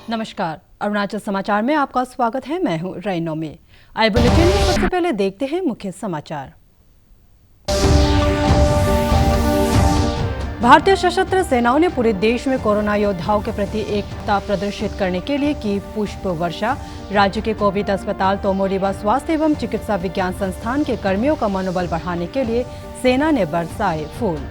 नमस्कार, अरुणाचल समाचार में आपका स्वागत है। मैं हूं रैनो में। आई बुलेटिन में सबसे पहले देखते हैं मुख्य समाचार। भारतीय सशस्त्र सेनाओं ने पूरे देश में कोरोना योद्धाओं के प्रति एकता प्रदर्शित करने के लिए की पुष्प वर्षा। राज्य के कोविड अस्पताल तोमो रिबा स्वास्थ्य एवं चिकित्सा विज्ञान संस्थान के कर्मियों का मनोबल बढ़ाने के लिए सेना ने बरसाए फूल।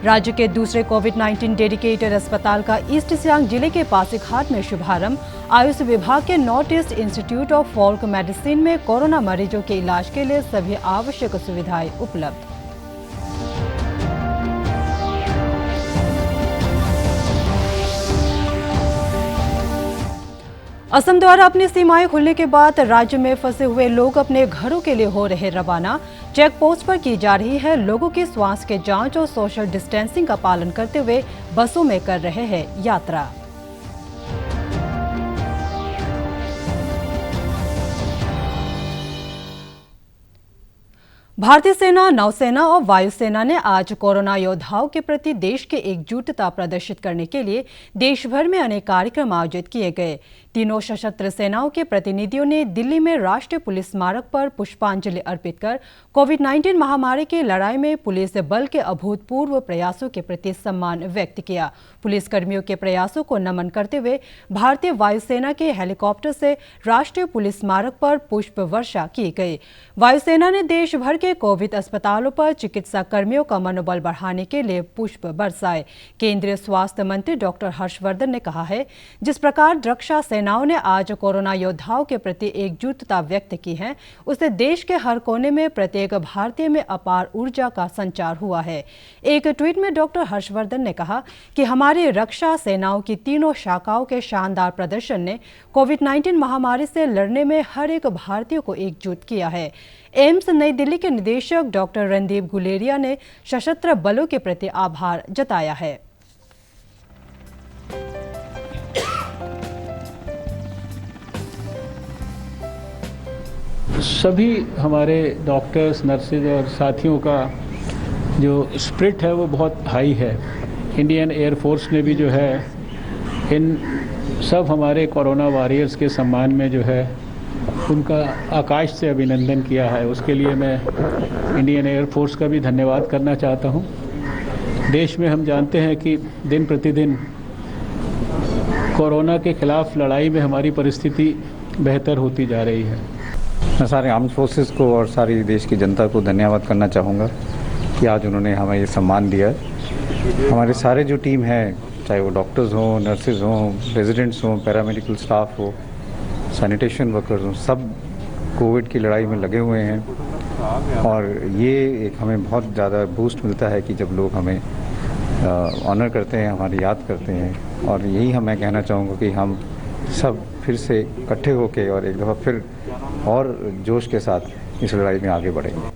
राज्य के दूसरे कोविड-19 डेडिकेटेड अस्पताल का ईस्ट सियांग जिले के पासीघाट में शुभारंभ। आयुष विभाग के north east institute of folk medicine में कोरोना मरीजों के इलाज के लिए सभी आवश्यक सुविधाएं उपलब्ध। असम द्वारा अपनी सीमाएं खुलने के बाद राज्य में फंसे हुए लोग अपने घरों के लिए हो रहे रवाना। चेक पोस्ट पर की जा रही है लोगों की स्वास्थ्य के जांच और सोशल डिस्टेंसिंग का पालन करते हुए बसों में कर रहे हैं यात्रा। भारतीय सेना, नौसेना और वायुसेना ने आज कोरोना योद्धाओं के प्रति देश की एकजुटता प्रदर्शित करने के लिए देश भर में अनेक कार्यक्रम आयोजित किए गए। तीनों सशस्त्र सेनाओं के प्रतिनिधियों ने दिल्ली में राष्ट्रीय पुलिस स्मारक पर पुष्पांजलि अर्पित कर कोविड-19 महामारी की लड़ाई में पुलिस बल के अभूतपूर्व प्रयासों के प्रति सम्मान व्यक्त किया। पुलिसकर्मियों के प्रयासों को नमन करते हुए भारतीय वायुसेना के हेलीकॉप्टर से राष्ट्रीय पुलिस स्मारक पर पुष्प वर्षा की गई। वायुसेना ने देश भर के कोविड अस्पतालों पर चिकित्सा कर्मियों का मनोबल बढ़ाने के लिए पुष्प बरसाए। केंद्रीय स्वास्थ्य मंत्री डॉक्टर हर्षवर्धन ने कहा है, जिस प्रकार रक्षा सेनाओं ने आज कोरोना योद्धाओं के प्रति एकजुटता व्यक्त की है, उससे देश के हर कोने में प्रत्येक भारतीय में अपार ऊर्जा का संचार हुआ है। एक ट्वीट में डॉक्टर हर्षवर्धन ने कहा कि हमारी रक्षा सेनाओं की तीनों शाखाओं के शानदार प्रदर्शन ने कोविड-19 महामारी से लड़ने में हर एक भारतीय को एकजुट किया है। एम्स नई दिल्ली के निदेशक डॉक्टर रणदीप गुलेरिया ने सशस्त्र बलों के प्रति आभार जताया है। सभी हमारे डॉक्टर्स, नर्सेज और साथियों का जो स्पिरिट है वो बहुत हाई है। इंडियन एयर फोर्स ने भी जो है इन सब हमारे कोरोना वॉरियर्स के सम्मान में जो है उनका आकाश से अभिनंदन किया है। उसके लिए मैं इंडियन एयर फोर्स का भी धन्यवाद करना चाहता हूँ। देश में हम जानते हैं कि दिन प्रतिदिन कोरोना के खिलाफ लड़ाई में हमारी परिस्थिति बेहतर होती जा रही है। मैं सारे आर्म्ड फोर्सेस को और सारी देश की जनता को धन्यवाद करना चाहूँगा कि आज उन्होंने हमें ये सम्मान दिया है। हमारे सारे जो टीम है, चाहे वो डॉक्टर्स हों, नर्सेज हों, रेजिडेंट्स हों, पैरामेडिकल स्टाफ हो, सैनिटेशन वर्कर्स हों, सब कोविड की लड़ाई में लगे हुए हैं। और ये एक हमें बहुत ज़्यादा बूस्ट मिलता है कि जब लोग हमें ऑनर करते हैं, हमारी याद करते हैं। और यही मैं कहना चाहूँगा कि हम सब फिर से इकट्ठे होकर और एक दफ़ा फिर और जोश के साथ इस लड़ाई में आगे बढ़ेंगे।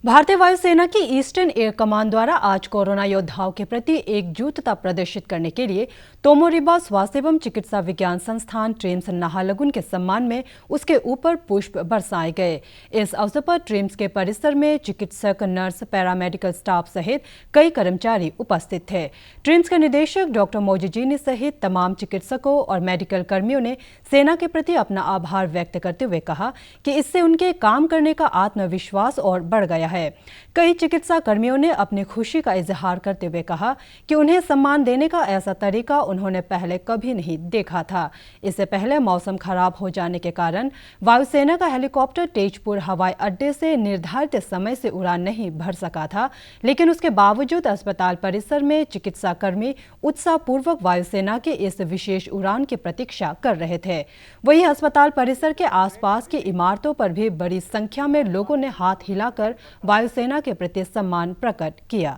भारतीय वायुसेना की ईस्टर्न एयर कमांड द्वारा आज कोरोना योद्धाओं के प्रति एकजुटता प्रदर्शित करने के लिए तोमो रिबा स्वास्थ्य एवं चिकित्सा विज्ञान संस्थान ट्रिम्स नाहरलगुन के सम्मान में उसके ऊपर पुष्प बरसाए गए। इस अवसर पर ट्रिम्स के परिसर में चिकित्सक, नर्स, पैरामेडिकल स्टाफ सहित कई कर्मचारी उपस्थित थे। ट्रिम्स के निदेशक डॉक्टर मोजिजीनी सहित तमाम चिकित्सकों और मेडिकल कर्मियों ने सेना के प्रति अपना आभार व्यक्त करते हुए कहा कि इससे उनके काम करने का आत्मविश्वास और बढ़ गया है। कई चिकित्सा कर्मियों ने अपनी खुशी का इजहार करते हुए कहा कि उन्हें सम्मान देने का ऐसा तरीका उन्होंने पहले कभी नहीं देखा था। इससे पहले मौसम खराब हो जाने के कारण वायुसेना का हेलीकॉप्टर तेजपुर हवाई अड्डे से निर्धारित समय से उड़ान नहीं भर सका था, लेकिन उसके बावजूद अस्पताल परिसर में चिकित्सा कर्मी उत्साहपूर्वक वायुसेना के इस विशेष उड़ान की प्रतीक्षा कर रहे थे। वहीं अस्पताल परिसर के आसपास की इमारतों पर भी बड़ी संख्या में लोगों ने हाथ हिलाकर वायुसेना के प्रति सम्मान प्रकट किया।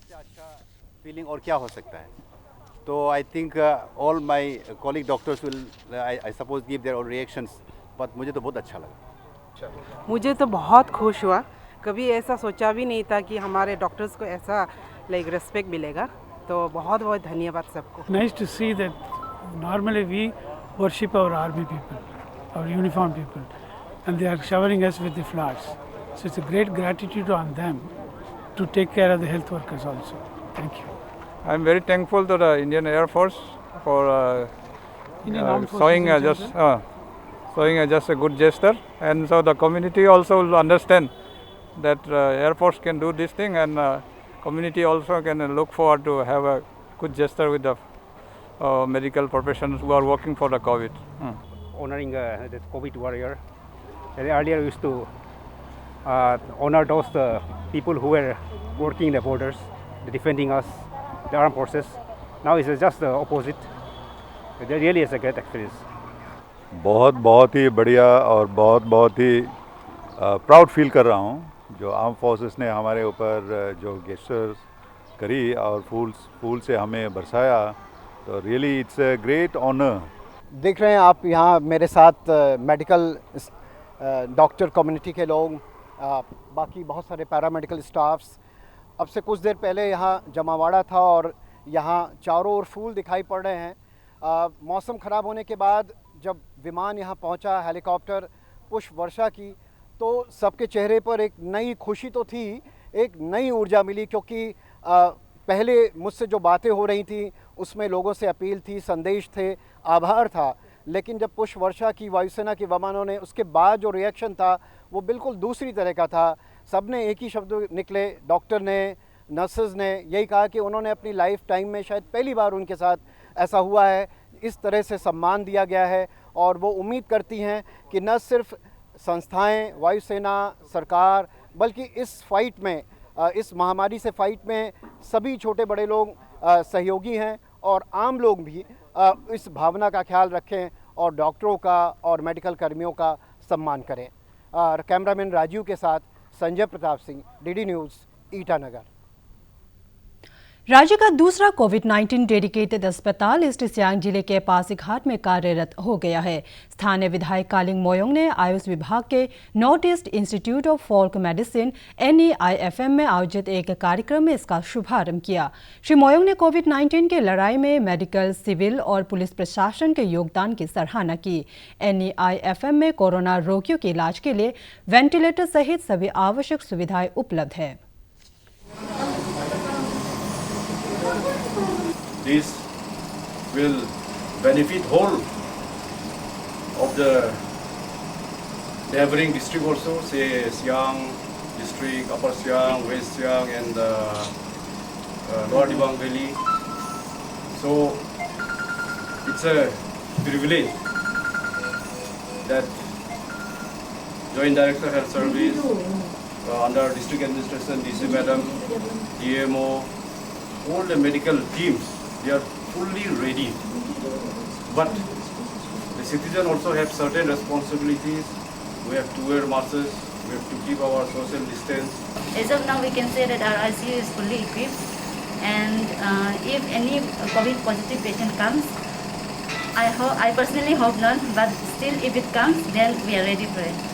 अच्छा फीलिंग और क्या हो सकता है? तो I think all my colleague doctors will I suppose give their reactions, but मुझे तो बहुत अच्छा लगा। मुझे तो बहुत खुश हुआ। कभी ऐसा सोचा भी नहीं था कि हमारे डॉक्टर्स को ऐसा रिस्पेक्ट मिलेगा। तो बहुत बहुत धन्यवाद सबको। Nice to see that normally we worship our army people, our uniform people, and they are showering us with the flowers. So it's a great gratitude on them to take care of the health workers also. Thank you. I'm very thankful to the Indian Air Force for showing just a good gesture, and so the community also will understand that Air Force can do this thing, and community also can look forward to have a good gesture with the medical professionals who are working for the COVID. Honoring the COVID warrior. And earlier we used to honor those people who were working in the borders, defending us, the armed forces. Now it's just the opposite. It really is a great experience. बहुत ही बढ़िया और बहुत ही proud feel कर रहा हूँ जो arm forces ने हमारे ऊपर जो गेस्चर्स करी और फूल से हमें बरसाया, तो really it's a great honour. देख रहे हैं आप यहाँ मेरे साथ मेडिकल डॉक्टर कम्युनिटी के लोग, बाकी बहुत सारे पैरामेडिकल स्टाफ्स। अब से कुछ देर पहले यहाँ जमावाड़ा था और यहाँ चारों ओर फूल दिखाई पड़ रहे हैं। मौसम ख़राब होने के बाद जब विमान यहाँ पहुँचा, हेलीकॉप्टर पुष्प वर्षा की, तो सबके चेहरे पर एक नई खुशी तो थी, एक नई ऊर्जा मिली, क्योंकि पहले मुझसे जो बातें हो रही थी उसमें लोगों से अपील थी, संदेश थे, आभार था। लेकिन जब पुष्प वर्षा की वायुसेना के विमानों ने, उसके बाद जो रिएक्शन था वो बिल्कुल दूसरी तरह का था। सब ने एक ही शब्द निकले, डॉक्टर ने, नर्सेज ने यही कहा कि उन्होंने अपनी लाइफ टाइम में शायद पहली बार उनके साथ ऐसा हुआ है, इस तरह से सम्मान दिया गया है। और वो उम्मीद करती हैं कि न सिर्फ संस्थाएं, वायुसेना, सरकार, बल्कि इस फाइट में, इस महामारी से फाइट में सभी छोटे बड़े लोग सहयोगी हैं और आम लोग भी इस भावना का ख्याल रखें और डॉक्टरों का और मेडिकल कर्मियों का सम्मान करें। कैमरामैन राजीव के साथ संजय प्रताप सिंह, डीडी न्यूज़, ईटानगर। राज्य का दूसरा कोविड-19 डेडिकेटेड अस्पताल ईस्ट सियांग जिले के पासीघाट में कार्यरत हो गया है। स्थानीय विधायक कालिंग मोयोंग ने आयुष विभाग के north east institute of folk medicine NEIFM में आयोजित एक कार्यक्रम में इसका शुभारंभ किया। श्री मोयोंग ने कोविड-19 की लड़ाई में मेडिकल, सिविल और पुलिस प्रशासन के योगदान की सराहना की। NEIFM में कोरोना रोगियों के इलाज के लिए वेंटिलेटर सहित सभी आवश्यक सुविधाएं उपलब्ध है। This will benefit whole of the neighboring district also, say Siang district, Upper Siang, West Siang, and Lower Dibang Valley. So it's a privilege that Joint Director Health Service under District Administration, DC Madam, DMO, all the medical teams, they are fully ready, but the citizen also have certain responsibilities. We have to wear masks, we have to keep our social distance. As of now, we can say that our ICU is fully equipped, and if any COVID positive patient comes, I personally hope not, but still if it comes, then we are ready for it.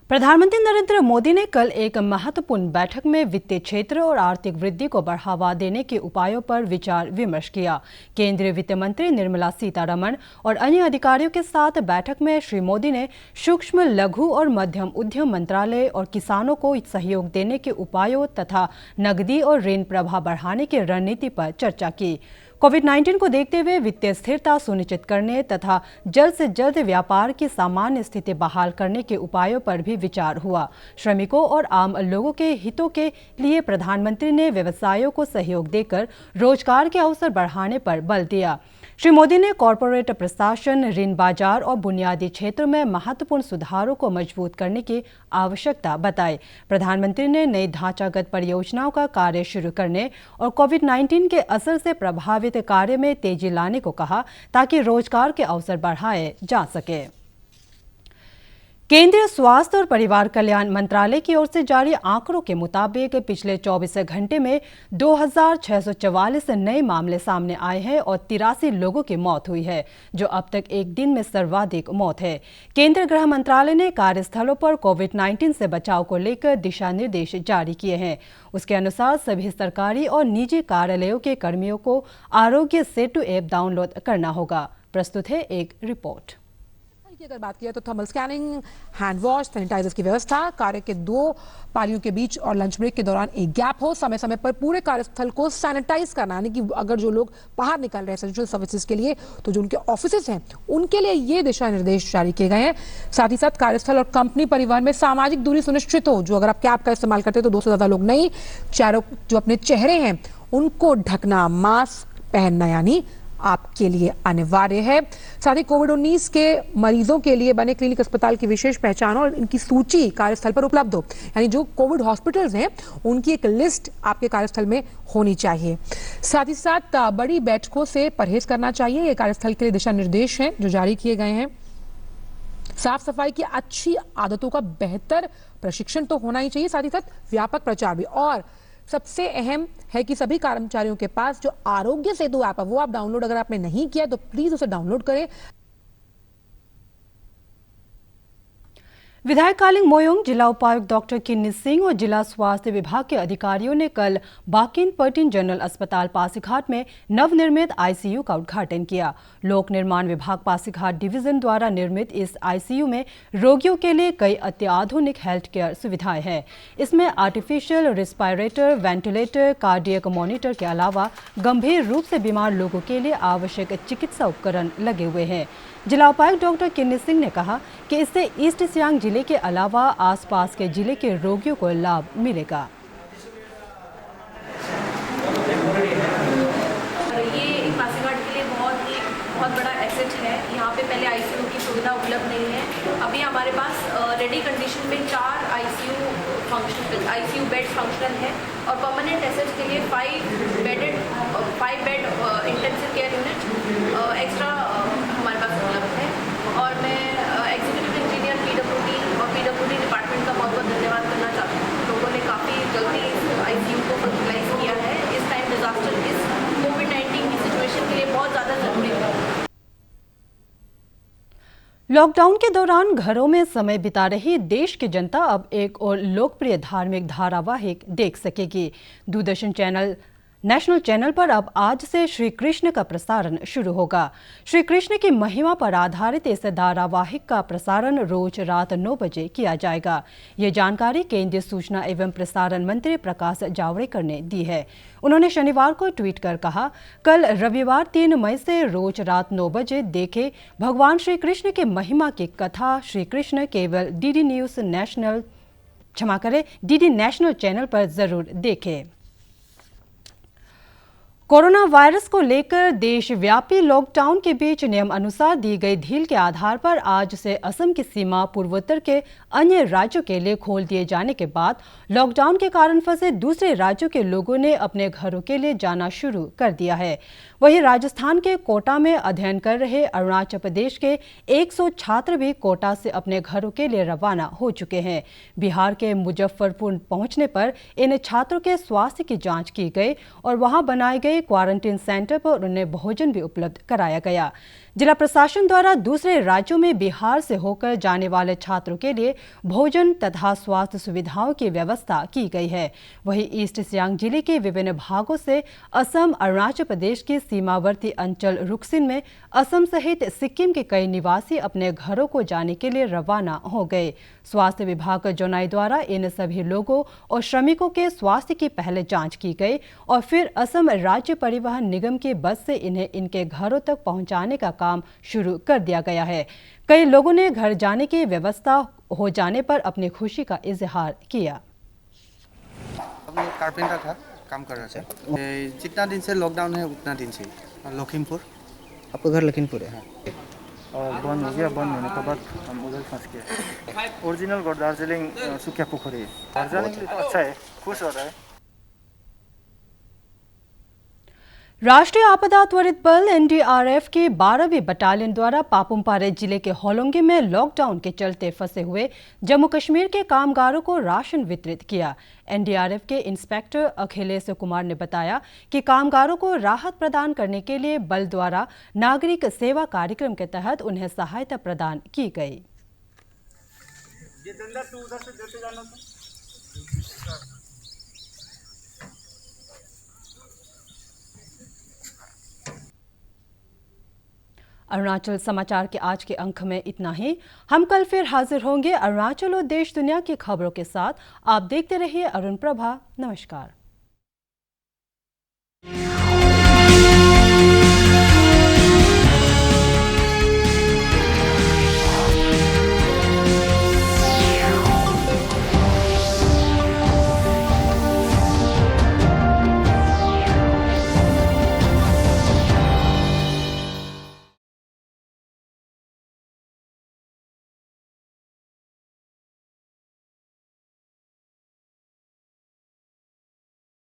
प्रधानमंत्री नरेंद्र मोदी ने कल एक महत्वपूर्ण बैठक में वित्तीय क्षेत्र और आर्थिक वृद्धि को बढ़ावा देने के उपायों पर विचार विमर्श किया। केंद्रीय वित्त मंत्री निर्मला सीतारमण और अन्य अधिकारियों के साथ बैठक में श्री मोदी ने सूक्ष्म, लघु और मध्यम उद्यम मंत्रालय और किसानों को सहयोग देने के उपायों तथा नकदी और ऋण प्रवाह बढ़ाने की रणनीति पर चर्चा की। कोविड-19 को देखते हुए वित्तीय स्थिरता सुनिश्चित करने तथा जल्द से जल्द व्यापार की सामान्य स्थिति बहाल करने के उपायों पर भी विचार हुआ। श्रमिकों और आम लोगों के हितों के लिए प्रधानमंत्री ने व्यवसायों को सहयोग देकर रोजगार के अवसर बढ़ाने पर बल दिया। श्री मोदी ने कॉरपोरेट प्रशासन, ऋण बाजार और बुनियादी क्षेत्रों में महत्वपूर्ण सुधारों को मजबूत करने की आवश्यकता बताई। प्रधानमंत्री ने नई ढांचागत परियोजनाओं का कार्य शुरू करने और कोविड-19 के असर से प्रभावित कार्य में तेजी लाने को कहा, ताकि रोजगार के अवसर बढ़ाए जा सके। केंद्रीय स्वास्थ्य और परिवार कल्याण मंत्रालय की ओर से जारी आंकड़ों के मुताबिक पिछले 24 घंटे में 2644 नए मामले सामने आए हैं और 83 लोगों की मौत हुई है, जो अब तक एक दिन में सर्वाधिक मौत है। केंद्रीय गृह मंत्रालय ने कार्यस्थलों पर कोविड-19 से बचाव को लेकर दिशा निर्देश जारी किए हैं। उसके अनुसार सभी सरकारी और निजी कार्यालयों के कर्मियों को आरोग्य सेतु ऐप डाउनलोड करना होगा। प्रस्तुत है एक रिपोर्ट। की अगर बात किया तो thermal scanning, hand wash, sanitisers की व्यवस्था, कार्य के 2 पालियों के बीच और लंच ब्रेक के दौरान एक गैप हो, समय समय पर पूरे कार्यस्थल को सैनिटाइज करना, यानी कि अगर जो लोग बाहर निकल रहे हैं एसेंशियल सर्विसेज के लिए, तो जो उनके ऑफिसेज हैं उनके लिए ये दिशा निर्देश जारी किए गए हैं। साथ ही साथ कार्यस्थल और कंपनी परिवहन में सामाजिक दूरी सुनिश्चित हो। जो अगर आप कैब का इस्तेमाल करते हैं तो 2 से ज्यादा लोग नहीं, चारों जो अपने चेहरे हैं उनको ढकना, मास्क पहनना यानी आपके लिए अनिवार्य है। साथ ही कोविड-19 के मरीजों के लिए बने क्लिनिक अस्पताल की विशेष पहचान और इनकी सूची कार्यस्थल पर उपलब्ध हो, यानी जो कोविड हॉस्पिटल्स हैं उनकी एक लिस्ट आपके कार्यस्थल में होनी चाहिए। साथ ही साथ बड़ी बैठकों से परहेज करना चाहिए। ये कार्यस्थल के लिए दिशा निर्देश हैं जो जारी किए गए हैं। साफ सफाई की अच्छी आदतों का बेहतर प्रशिक्षण तो होना ही चाहिए, साथ ही साथ व्यापक प्रचार भी। और सबसे अहम है कि सभी कर्मचारियों के पास जो आरोग्य सेतु ऐप है वो आप डाउनलोड अगर आपने नहीं किया तो प्लीज उसे डाउनलोड करें। विधायक कालिंग मोयोंग, जिला उपायुक्त डॉक्टर किन्नी सिंह और जिला स्वास्थ्य विभाग के अधिकारियों ने कल बाकिन पर्टिन जनरल अस्पताल पासीघाट में नवनिर्मित आईसीयू का उद्घाटन किया। लोक निर्माण विभाग पासीघाट डिवीजन द्वारा निर्मित इस आईसीयू में रोगियों के लिए कई अत्याधुनिक हेल्थ केयर सुविधाएं हैं। इसमें आर्टिफिशियल रिस्पायरेटर, वेंटिलेटर, कार्डियक मॉनिटर के अलावा गंभीर रूप से बीमार लोगों के लिए आवश्यक चिकित्सा उपकरण लगे हुए हैं। जिला उपायुक्त डॉक्टर किन्नी सिंह ने कहा कि इससे ईस्ट सियांग जिले के अलावा आसपास के जिले के रोगियों को लाभ मिलेगा। ये पासीघाट के लिए बहुत बड़ा एसेट है। यहाँ पे पहले आईसीयू की सुविधा उपलब्ध नहीं है। अभी हमारे पास रेडी कंडीशन में 4 आईसीयू बेड फंक्शनल है और परमानेंट एसेट्स के लिए 5 bed intensive care unit extra हमारे पास उपलब्ध है। और मैं एग्जीक्यूटिव इंजीनियर पीडब्ल्यूडी और पीडब्ल्यूडी डिपार्टमेंट का बहुत धन्यवाद करना चाहती हूँ। लोगों ने काफ़ी जल्दी आईसीयू को फर्टिलाइज किया है। इस टाइम डिजास्टर, इस कोविड-19 की सिचुएशन के लिए बहुत ज़्यादा ज़रूरी है। लॉकडाउन के दौरान घरों में समय बिता रही देश की जनता अब एक और लोकप्रिय धार्मिक धारावाहिक देख सकेगी। दूरदर्शन नेशनल चैनल पर अब आज से श्री कृष्ण का प्रसारण शुरू होगा। श्री कृष्ण की महिमा पर आधारित इस धारावाहिक का प्रसारण रोज रात 9 बजे किया जाएगा। ये जानकारी केंद्रीय सूचना एवं प्रसारण मंत्री प्रकाश जावड़ेकर ने दी है। उन्होंने शनिवार को ट्वीट कर कहा, कल रविवार 3 मई से रोज रात 9 बजे देखें भगवान श्री कृष्ण की महिमा की कथा। श्री कृष्ण केवल डीडी नेशनल चैनल पर जरूर देखें। कोरोना वायरस को लेकर देशव्यापी लॉकडाउन के बीच नियम अनुसार दी गई ढील के आधार पर आज से असम की सीमा पूर्वोत्तर के अन्य राज्यों के लिए खोल दिए जाने के बाद लॉकडाउन के कारण फंसे दूसरे राज्यों के लोगों ने अपने घरों के लिए जाना शुरू कर दिया है। वहीं राजस्थान के कोटा में अध्ययन कर रहे अरुणाचल प्रदेश के 100 छात्र भी कोटा से अपने घरों के लिए रवाना हो चुके हैं। बिहार के मुजफ्फरपुर पहुंचने पर इन छात्रों के स्वास्थ्य की जांच की गई और वहां बनाए गए क्वारंटीन सेंटर पर उन्हें भोजन भी उपलब्ध कराया गया। जिला प्रशासन द्वारा दूसरे राज्यों में बिहार से होकर जाने वाले छात्रों के लिए भोजन तथा स्वास्थ्य सुविधाओं की व्यवस्था की गई है। वहीं ईस्ट सियांग जिले के विभिन्न भागों से असम अरुणाचल प्रदेश की सीमावर्ती अंचल रुकसिन में असम सहित सिक्किम के कई निवासी अपने घरों को जाने के लिए रवाना हो गए। स्वास्थ्य विभाग जोनाई द्वारा इन सभी लोगों और श्रमिकों के स्वास्थ्य की पहले जांच की गई और फिर असम राज्य परिवहन निगम की बस से इन्हें इनके घरों तक पहुंचाने का काम शुरू कर दिया गया है। कई लोगों ने घर जाने की व्यवस्था हो जाने पर अपनी खुशी का इजहार किया। कारपेंटर था, काम कर रहा था। जितना दिन से लॉकडाउन है उतना दिन से लखीमपुर। आपका घर लखीमपुर है? और बंद हो गया, बंद होने के बाद हम उधर फंस गए। ओरिजिनल घर दार्जिलिंग सुखिया पोखरी है। घर जाने के लिए तो अच्छा है, खुश हो रहा है। राष्ट्रीय आपदा त्वरित बल एनडीआरएफ की 12वीं बटालियन द्वारा पापुमपारे जिले के होलोंगी में लॉकडाउन के चलते फंसे हुए जम्मू कश्मीर के कामगारों को राशन वितरित किया। एनडीआरएफ के इंस्पेक्टर अखिलेश कुमार ने बताया कि कामगारों को राहत प्रदान करने के लिए बल द्वारा नागरिक सेवा कार्यक्रम के तहत उन्हें सहायता प्रदान की गई। अरुणाचल समाचार के आज के अंक में इतना ही। हम कल फिर हाजिर होंगे अरुणाचल और देश दुनिया की खबरों के साथ। आप देखते रहिए अरुण प्रभा। नमस्कार।